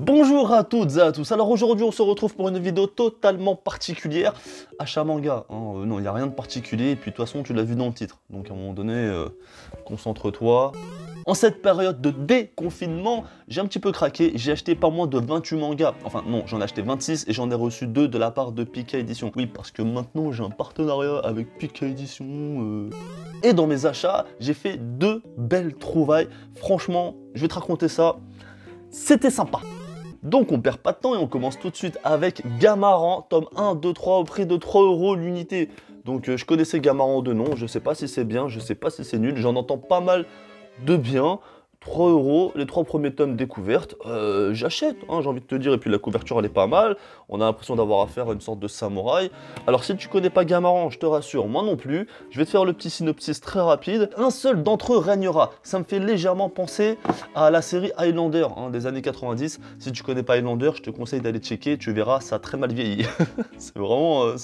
Bonjour à toutes et à tous, alors aujourd'hui on se retrouve pour une vidéo totalement particulière, achat manga, hein, non il n'y a rien de particulier et puis de toute façon tu l'as vu dans le titre, donc à un moment donné, concentre-toi. En cette période de déconfinement, j'ai un petit peu craqué, j'ai acheté pas moins de 28 mangas, enfin non j'en ai acheté 26 et j'en ai reçu 2 de la part de Pika Édition. Oui parce que maintenant j'ai un partenariat avec Pika Édition. Et dans mes achats, j'ai fait 2 belles trouvailles, franchement je vais te raconter ça, c'était sympa. Donc on perd pas de temps et on commence tout de suite avec Gamaran, tome 1, 2, 3 au prix de 3 € l'unité. Donc je connaissais Gamaran de nom, je sais pas si c'est bien, je sais pas si c'est nul, j'en entends pas mal de bien. 3 €, les 3 premiers tomes découvertes, j'achète, hein, j'ai envie de te dire, et puis la couverture elle est pas mal, on a l'impression d'avoir affaire à une sorte de samouraï. Alors si tu connais pas Gamaran, je te rassure, moi non plus, je vais te faire le petit synopsis très rapide. Un seul d'entre eux régnera, ça me fait légèrement penser à la série Highlander, hein, des années 90, si tu connais pas Highlander, je te conseille d'aller checker, tu verras, ça a très mal vieilli. Ça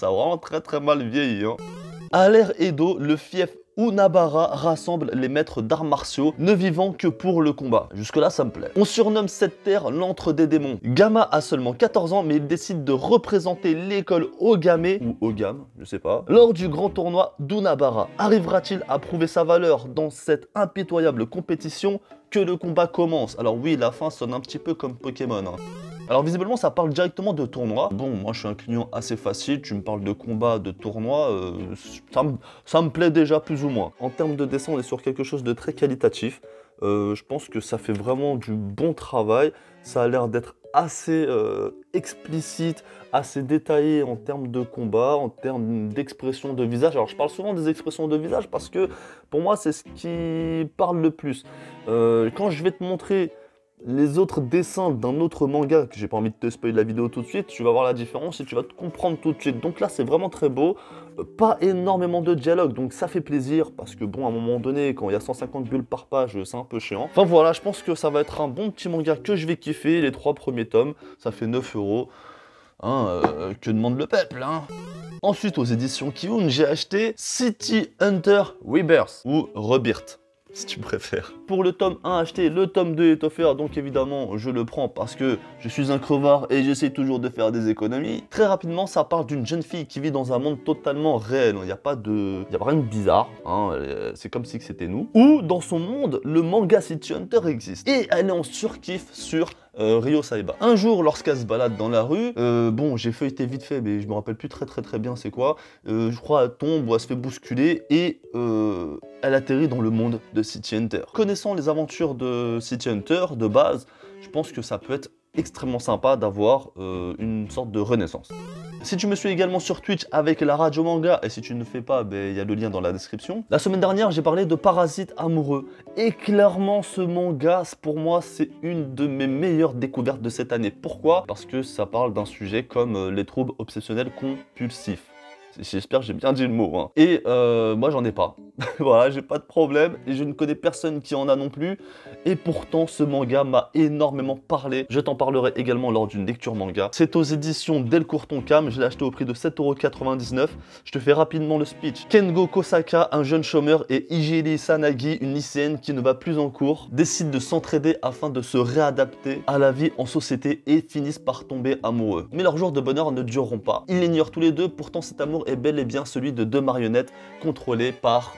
a vraiment très mal vieilli. Hein. À l'ère Edo, le fief Unabara rassemble les maîtres d'arts martiaux, ne vivant que pour le combat. Jusque-là, ça me plaît. On surnomme cette terre l'antre des démons. Gama a seulement 14 ans, mais il décide de représenter l'école Ogame, ou Ogam, je sais pas, lors du grand tournoi d'Unabara. Arrivera-t-il à prouver sa valeur dans cette impitoyable compétition que le combat commence? Alors oui, la fin sonne un petit peu comme Pokémon. Hein. Alors visiblement ça parle directement de tournoi. Bon, moi je suis un client assez facile, tu me parles de combat, de tournoi, ça me plaît déjà plus ou moins. En termes de dessin, on est sur quelque chose de très qualitatif. Je pense que ça fait vraiment du bon travail. Ça a l'air d'être assez explicite, assez détaillé en termes de combat, en termes d'expression de visage. Alors je parle souvent des expressions de visage parce que pour moi c'est ce qui parle le plus. Quand je vais te montrer les autres dessins d'un autre manga, que j'ai pas envie de te spoiler la vidéo tout de suite, tu vas voir la différence et tu vas te comprendre tout de suite. Donc là c'est vraiment très beau, pas énormément de dialogue, donc ça fait plaisir, parce que bon à un moment donné, quand il y a 150 bulles par page, c'est un peu chiant. Enfin voilà, je pense que ça va être un bon petit manga que je vais kiffer, les 3 premiers tomes, ça fait 9 €. Hein, que demande le peuple, hein. Ensuite aux éditions Kiun, j'ai acheté City Hunter Rebirth, ou Rebirth, si tu préfères. Pour le tome 1 acheté, le tome 2 est offert, donc évidemment je le prends parce que je suis un crevard et j'essaie toujours de faire des économies. Très rapidement, ça parle d'une jeune fille qui vit dans un monde totalement réel, il n'y a pas rien de bizarre, hein, c'est comme si c'était nous. Ou dans son monde, le manga City Hunter existe. Et elle est en surkiff sur Ryo Saiba. Un jour, lorsqu'elle se balade dans la rue, bon, j'ai feuilleté vite fait, mais je me rappelle plus très bien c'est quoi. Je crois elle tombe ou elle se fait bousculer et elle atterrit dans le monde de City Hunter. Connaissant les aventures de City Hunter de base, je pense que ça peut être extrêmement sympa d'avoir une sorte de renaissance. Si tu me suis également sur Twitch avec la radio manga, et si tu ne le fais pas, il y a le lien dans la description. La semaine dernière, j'ai parlé de Parasite amoureux. Et clairement, ce manga, pour moi, c'est une de mes meilleures découvertes de cette année. Pourquoi? Parce que ça parle d'un sujet comme les troubles obsessionnels compulsifs. J'espère que j'ai bien dit le mot. Hein. Et moi, j'en ai pas. Voilà, j'ai pas de problème. Et je ne connais personne qui en a non plus. Et pourtant, ce manga m'a énormément parlé. Je t'en parlerai également lors d'une lecture manga. C'est aux éditions Delcourt Tonkam. Je l'ai acheté au prix de 7,99 €. Je te fais rapidement le speech. Kengo Kosaka, un jeune chômeur, et Igiri Sanagi, une lycéenne qui ne va plus en cours, décident de s'entraider afin de se réadapter à la vie en société et finissent par tomber amoureux. Mais leurs jours de bonheur ne dureront pas. Ils l'ignorent tous les deux, pourtant cet amour est bel et bien celui de 2 marionnettes contrôlées par...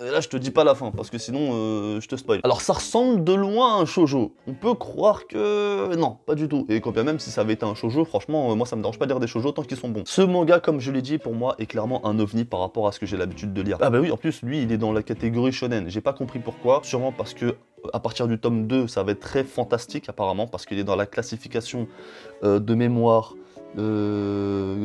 Et là je te dis pas la fin parce que sinon je te spoil. Alors ça ressemble de loin à un shoujo. On peut croire que... Non, pas du tout. Et quand bien même si ça avait été un shoujo, franchement moi ça me dérange pas de lire des shoujo tant qu'ils sont bons. Ce manga, comme je l'ai dit, pour moi est clairement un ovni par rapport à ce que j'ai l'habitude de lire. Ah bah oui, en plus lui il est dans la catégorie shonen. J'ai pas compris pourquoi, sûrement parce que à partir du tome 2 ça va être très fantastique apparemment, parce qu'il est dans la classification de mémoire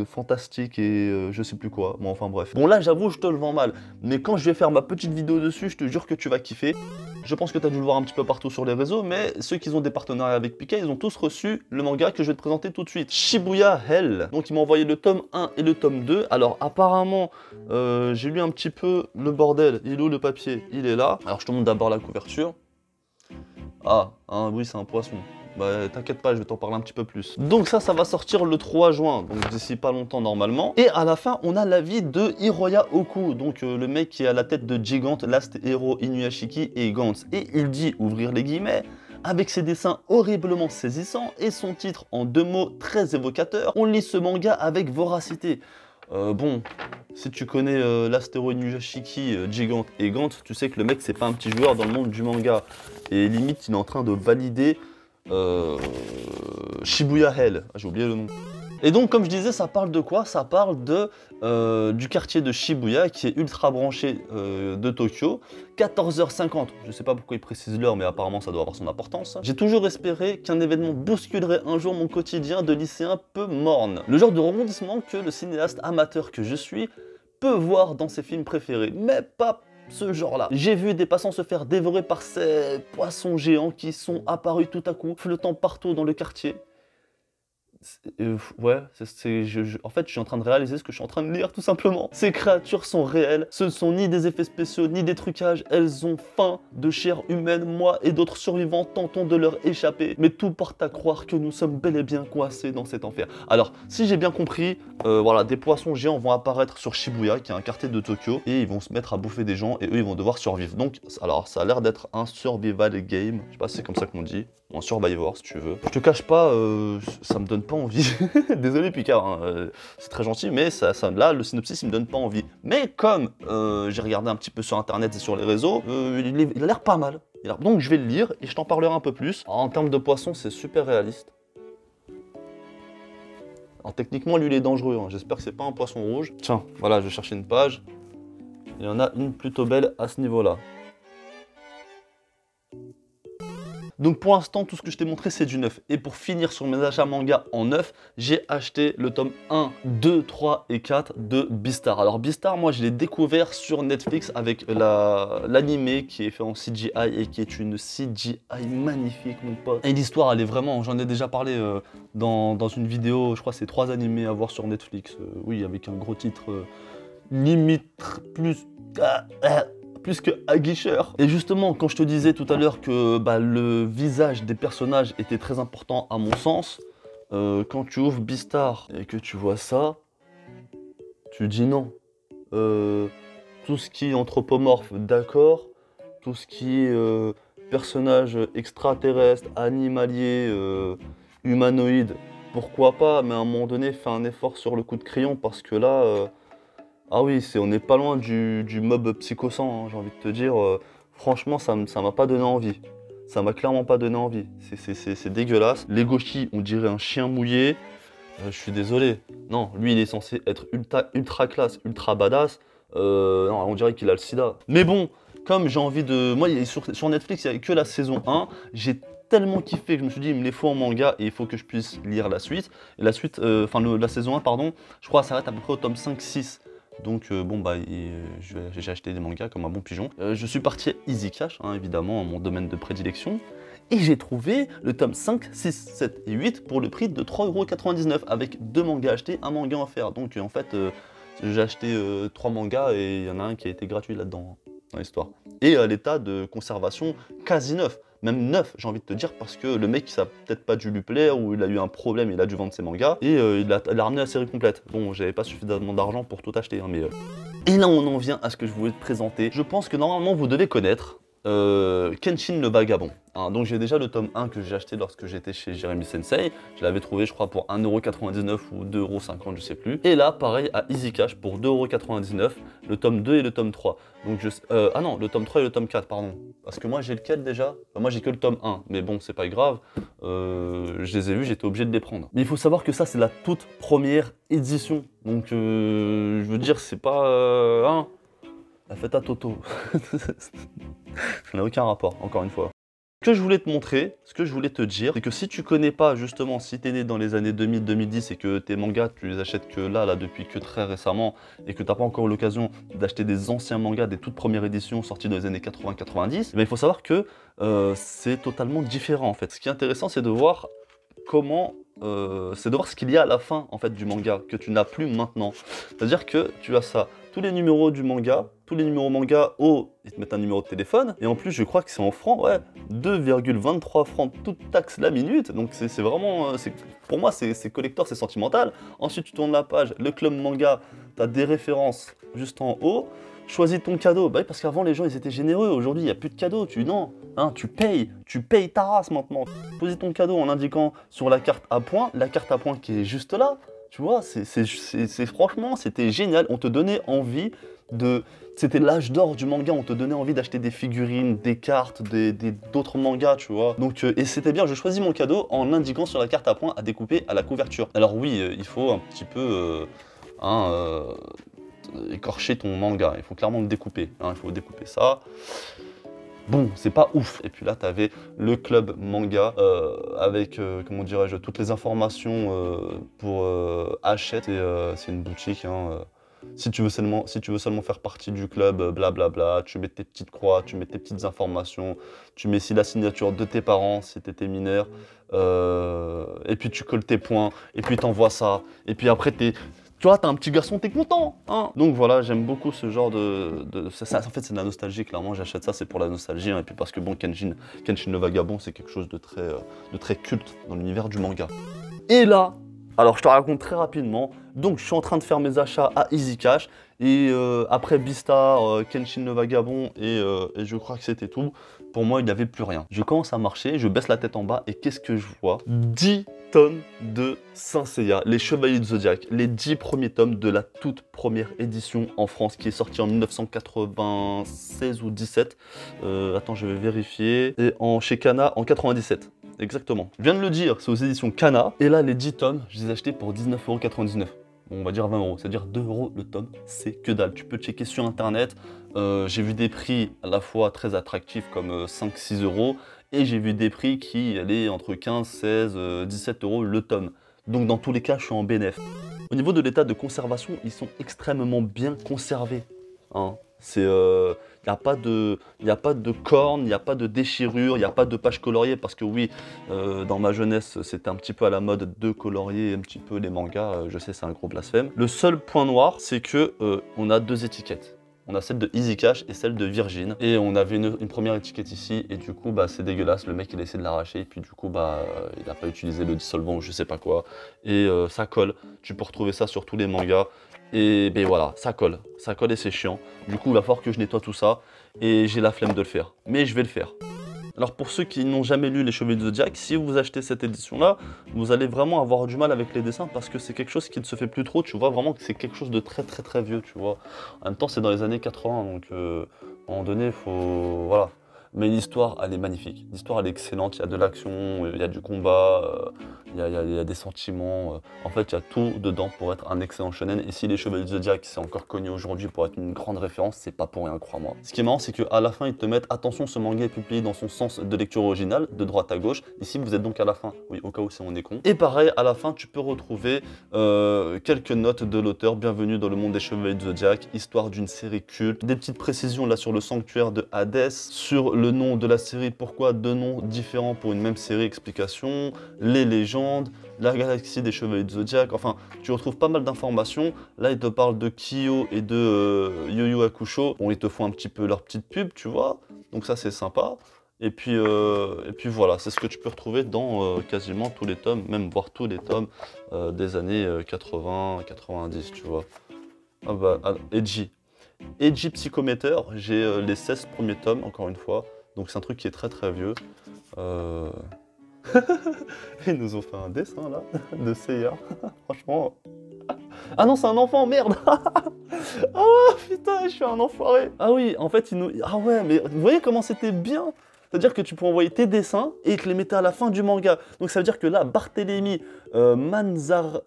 fantastique et je sais plus quoi, bon enfin bref. Bon là j'avoue je te le vends mal, mais quand je vais faire ma petite vidéo dessus, je te jure que tu vas kiffer. Je pense que tu as dû le voir un petit peu partout sur les réseaux, mais ceux qui ont des partenariats avec Pika, ils ont tous reçu le manga que je vais te présenter tout de suite. Shibuya Hell. Donc ils m'ont envoyé le tome 1 et le tome 2. Alors apparemment, j'ai lu un petit peu le bordel. Il est où le papier? Il est là. Alors je te montre d'abord la couverture. Ah, hein, oui c'est un poisson. Bah t'inquiète pas, je vais t'en parler un petit peu plus. Donc ça va sortir le 3 juin, donc d'ici pas longtemps normalement. Et à la fin, on a l'avis de Hiroya Oku, donc le mec qui est à la tête de Gigant, Last Hero, Inuyashiki et Gantz. Et il dit, ouvrir les guillemets, Avec ses dessins horriblement saisissants et son titre en 2 mots très évocateur, on lit ce manga avec voracité. Bon, si tu connais l'astéroïde Nujashiki, Gigante et Gant, tu sais que le mec c'est pas un petit joueur dans le monde du manga. Et limite il est en train de valider Shibuya Hell, j'ai oublié le nom. Et donc comme je disais, ça parle de quoi? Ça parle du quartier de Shibuya qui est ultra branché de Tokyo. 14h50, je sais pas pourquoi ils précisent l'heure, mais apparemment ça doit avoir son importance. J'ai toujours espéré qu'un événement bousculerait un jour mon quotidien de lycéen peu morne. Le genre de rebondissement que le cinéaste amateur que je suis peut voir dans ses films préférés, mais pas ce genre-là. J'ai vu des passants se faire dévorer par ces poissons géants qui sont apparus tout à coup, flottant partout dans le quartier. Ouais, en fait, je suis en train de réaliser ce que je suis en train de lire, tout simplement. Ces créatures sont réelles, ce ne sont ni des effets spéciaux, ni des trucages, elles ont faim de chair humaine, moi et d'autres survivants tentons de leur échapper, mais tout porte à croire que nous sommes bel et bien coincés dans cet enfer. Alors, si j'ai bien compris, voilà, des poissons géants vont apparaître sur Shibuya, qui est un quartier de Tokyo, et ils vont se mettre à bouffer des gens, et eux, ils vont devoir survivre. Donc, alors, ça a l'air d'être un survival game, je sais pas si c'est comme ça qu'on dit, un survivor, si tu veux. Je te cache pas, ça me donne pas envie. Désolé Picard, hein, c'est très gentil, mais là, le synopsis, il me donne pas envie. Mais comme j'ai regardé un petit peu sur internet et sur les réseaux, il a l'air pas mal. Donc je vais le lire et je t'en parlerai un peu plus. Alors, en termes de poisson, c'est super réaliste. Alors techniquement, lui, il est dangereux. Hein. J'espère que c'est pas un poisson rouge. Tiens, voilà, je cherchais une page. Il y en a une plutôt belle à ce niveau-là. Donc pour l'instant, tout ce que je t'ai montré, c'est du neuf. Et pour finir sur mes achats manga en neuf, j'ai acheté le tome 1, 2, 3 et 4 de Beastar. Alors Beastar, moi je l'ai découvert sur Netflix avec l'animé qui est fait en CGI et qui est une CGI magnifique, mon pote. Et l'histoire, elle est vraiment, j'en ai déjà parlé dans une vidéo, je crois c'est 3 animés à voir sur Netflix. Oui, avec un gros titre limite plus que aguicheur. Et justement, quand je te disais tout à l'heure que le visage des personnages était très important à mon sens, quand tu ouvres Beastar et que tu vois ça, tu dis non. Tout ce qui est anthropomorphe, d'accord. Tout ce qui est personnage extraterrestre, animalier, humanoïde, pourquoi pas, mais à un moment donné, fais un effort sur le coup de crayon parce que là... Ah oui, on n'est pas loin du mob psycho-sang, hein, j'ai envie de te dire. Franchement, ça m'a pas donné envie. Ça m'a clairement pas donné envie. C'est dégueulasse. Legoshi, on dirait un chien mouillé. Je suis désolé. Non, lui, il est censé être ultra classe, ultra badass. Non, on dirait qu'il a le sida. Mais bon, comme j'ai envie de... Moi, sur Netflix, il n'y a que la saison 1. J'ai tellement kiffé que je me suis dit, il me les faut en manga et il faut que je puisse lire la suite. Et la suite, la saison 1, pardon, je crois, ça s'arrête à peu près au tome 5-6. Donc bon j'ai acheté des mangas comme un bon pigeon. Je suis parti à Easy Cash, hein, évidemment, mon domaine de prédilection. Et j'ai trouvé le tome 5, 6, 7 et 8 pour le prix de 3,99€ avec 2 mangas achetés, un manga offert. Donc en fait, j'ai acheté 3 mangas et il y en a un qui a été gratuit là-dedans, dans l'histoire. Et à l'état de conservation quasi neuf. Même neuf, j'ai envie de te dire, parce que le mec, ça a peut-être pas dû lui plaire, ou il a eu un problème, il a dû vendre ses mangas, et il a ramené la série complète. Bon, j'avais pas suffisamment d'argent pour tout acheter, hein, mais... Et là, on en vient à ce que je voulais te présenter. Je pense que normalement, vous devez connaître Kenshin le Vagabond. Hein, donc j'ai déjà le tome 1 que j'ai acheté lorsque j'étais chez Jérémy Sensei. Je l'avais trouvé, je crois, pour 1,99€ ou 2,50€, je sais plus. Et là, pareil, à Easy Cash, pour 2,99€, le tome 2 et le tome 3. Donc ah non, le tome 3 et le tome 4, pardon. Parce que moi, j'ai lequel déjà? Moi, j'ai que le tome 1. Mais bon, c'est pas grave. Je les ai vus, j'étais obligé de les prendre. Mais il faut savoir que ça, c'est la toute première édition. Donc, je veux dire, c'est pas... la fête à Toto. Ça n'a aucun rapport, encore une fois. Ce que je voulais te montrer, ce que je voulais te dire, c'est que si tu connais pas, justement, si t'es né dans les années 2000-2010 et que tes mangas, tu les achètes que là, depuis que très récemment, et que t'as pas encore eu l'occasion d'acheter des anciens mangas, des toutes premières éditions sorties dans les années 80-90, il faut savoir que c'est totalement différent, en fait. Ce qui est intéressant, c'est de voir comment... c'est de voir ce qu'il y a à la fin, en fait, du manga, que tu n'as plus maintenant. C'est-à-dire que tu as ça. tous les numéros du manga, tous les numéros manga, ils te mettent un numéro de téléphone, et en plus, je crois que c'est en francs, ouais, 2,23 francs, toute taxe la minute, donc c'est vraiment, pour moi, c'est collector, c'est sentimental. Ensuite, tu tournes la page, le club manga, t'as des références juste en haut. Choisis ton cadeau, bah oui, parce qu'avant les gens ils étaient généreux, aujourd'hui il n'y a plus de cadeaux, tu payes ta race maintenant. Choisis ton cadeau en l'indiquant sur la carte à points, qui est juste là, tu vois, franchement c'était génial, on te donnait envie c'était l'âge d'or du manga, on te donnait envie d'acheter des figurines, des cartes, d'autres mangas, tu vois. Donc, et c'était bien, je choisis mon cadeau en l'indiquant sur la carte à points à découper à la couverture. Alors oui, il faut un petit peu, écorcher ton manga, il faut clairement le découper, il faut découper ça. Bon, c'est pas ouf. Et puis là, tu avais le club manga avec, comment dirais-je, toutes les informations pour Hachette. C'est une boutique. Si tu veux seulement faire partie du club, blablabla, tu mets tes petites croix, tu mets tes petites informations, tu mets ici la signature de tes parents si tu étais mineur, et puis tu colles tes points, et puis t'envoies ça, et puis après tu vois, t'as un petit garçon, t'es content, hein. Donc voilà, j'aime beaucoup ce genre en fait, c'est de la nostalgie, clairement, j'achète ça, c'est pour la nostalgie, et puis parce que bon, Kenshin le Vagabond, c'est quelque chose de très culte dans l'univers du manga. Et là, alors je te raconte très rapidement, donc je suis en train de faire mes achats à Easy Cash, et après Beastar, Kenshin le Vagabond, et je crois que c'était tout, pour moi il n'y avait plus rien. Je commence à marcher, je baisse la tête en bas, et qu'est-ce que je vois? 10 tomes de Saint Seiya, les Chevaliers du Zodiaque, les 10 premiers tomes de la toute première édition en France, qui est sortie en 1996 ou 17, attends je vais vérifier, et chez Kana en 97. Exactement. Je viens de le dire, c'est aux éditions Kana. Et là, les 10 tomes, je les ai achetés pour 19,99 €. Bon, on va dire 20 €, c'est-à-dire 2 € le tome, c'est que dalle. Tu peux checker sur internet. J'ai vu des prix à la fois très attractifs comme 5-6 €. Et j'ai vu des prix qui allaient entre 15, 16, 17 € le tome. Donc dans tous les cas, je suis en bénéf. Au niveau de l'état de conservation, ils sont extrêmement bien conservés. Il n'y a pas de cornes, il n'y a pas de déchirure, il n'y a pas de pages coloriées parce que oui, dans ma jeunesse, c'était un petit peu à la mode de colorier un petit peu les mangas, je sais c'est un gros blasphème. Le seul point noir, c'est que on a 2 étiquettes. On a celle de Easy Cash et celle de Virgin. Et on avait une première étiquette ici et du coup bah c'est dégueulasse, le mec il a essayé de l'arracher et puis du coup bah il n'a pas utilisé le dissolvant ou je sais pas quoi. Et ça colle, tu peux retrouver ça sur tous les mangas. Et ben voilà, ça colle et c'est chiant. Du coup il va falloir que je nettoie tout ça et j'ai la flemme de le faire. Mais je vais le faire. Alors pour ceux qui n'ont jamais lu les Chevaliers du Zodiaque, si vous achetez cette édition-là, vous allez vraiment avoir du mal avec les dessins parce que c'est quelque chose qui ne se fait plus trop, tu vois vraiment que c'est quelque chose de très vieux, tu vois. En même temps, c'est dans les années 80, donc à un moment donné, il faut... Voilà. Mais l'histoire, elle est magnifique. L'histoire, elle est excellente, il y a de l'action, il y a du combat, il y a des sentiments. En fait, il y a tout dedans pour être un excellent shonen. Et si les Chevaliers du Zodiaque, c'est encore connu aujourd'hui pour être une grande référence, c'est pas pour rien, crois-moi. Ce qui est marrant, c'est qu'à la fin, ils te mettent « Attention, ce manga est publié dans son sens de lecture originale, de droite à gauche. » Ici, vous êtes donc à la fin. Oui, au cas où c'est on est con. Et pareil, à la fin, tu peux retrouver quelques notes de l'auteur. Bienvenue dans le monde des Chevaliers du Zodiaque, histoire d'une série culte. Des petites précisions là sur le sanctuaire de Hadès, sur le nom de la série, pourquoi 2 noms différents pour une même série, explication, les légendes, la galaxie des Chevaliers du Zodiaque, enfin, tu retrouves pas mal d'informations. Là, ils te parlent de Kyo et de Yu Yu Hakusho. Bon, ils te font un petit peu leur petite pub, tu vois, donc ça, c'est sympa. Et puis voilà, c'est ce que tu peux retrouver dans quasiment tous les tomes, même voire tous les tomes des années 80, 90, tu vois. Ah bah, Eiji Psychometer, j'ai les 16 premiers tomes, encore une fois. Donc c'est un truc qui est très vieux. Ils nous ont fait un dessin là, de Seiya. Franchement... Ah non, c'est un enfant, merde. Ah putain, je suis un enfoiré. Ah oui, en fait, Ah ouais, mais vous voyez comment c'était bien? C'est-à-dire que tu peux envoyer tes dessins et ils te les mettaient à la fin du manga. Donc ça veut dire que là, Barthélemy Manzasares,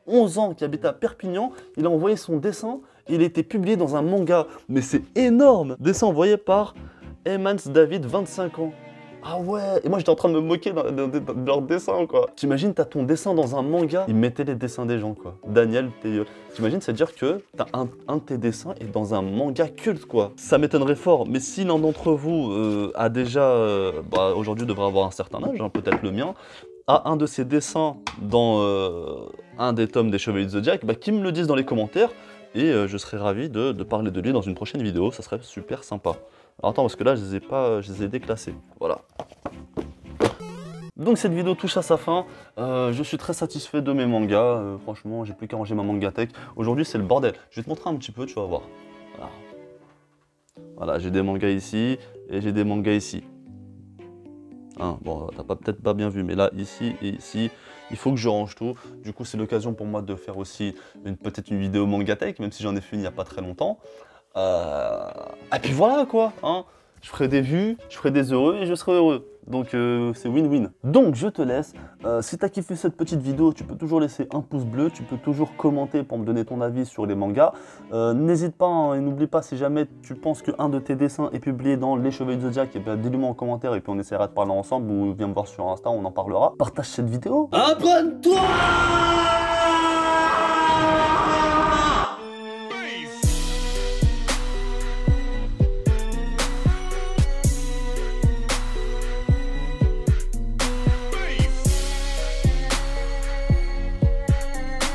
11 ans, qui habite à Perpignan, il a envoyé son dessin, il a été publié dans un manga. Mais c'est énorme! Dessin envoyé par Emmans David, 25 ans. Ah ouais! Et moi j'étais en train de me moquer de leur dessin, quoi. T'imagines, t'as ton dessin dans un manga, ils mettaient les dessins des gens, quoi. Daniel Théieux. T'imagines, c'est-à-dire que t'as un de tes dessins est dans un manga culte, quoi. Ça m'étonnerait fort, mais si l'un d'entre vous a déjà, aujourd'hui devrait avoir un certain âge, hein, peut-être le mien, a un de ses dessins dans un des tomes des Chevaliers du Zodiaque, qui me le disent dans les commentaires, et je serais ravi de parler de lui dans une prochaine vidéo, ça serait super sympa. Alors attends, parce que là je les ai déclassés, voilà. Donc cette vidéo touche à sa fin, je suis très satisfait de mes mangas, franchement j'ai plus qu'à ranger ma mangatech. Aujourd'hui c'est le bordel, je vais te montrer un petit peu, tu vas voir. Voilà, voilà, j'ai des mangas ici et j'ai des mangas ici. Hein, bon, t'as peut-être pas bien vu, mais là, ici et ici, il faut que je range tout. Du coup, c'est l'occasion pour moi de faire aussi peut-être une vidéo mangatech, même si j'en ai fait une il n'y a pas très longtemps. Et puis voilà quoi, hein. Je ferai des vues, je ferai des heureux et je serai heureux. Donc c'est win-win. Donc je te laisse. Si t'as kiffé cette petite vidéo, tu peux toujours laisser un pouce bleu, tu peux toujours commenter pour me donner ton avis sur les mangas. N'hésite pas hein, et n'oublie pas, si jamais tu penses qu'un de tes dessins est publié dans Les Chevaliers du Zodiaque, et bien dis-le-moi en commentaire et puis on essaiera de parler ensemble ou viens me voir sur Insta, on en parlera. Partage cette vidéo. Abonne-toi!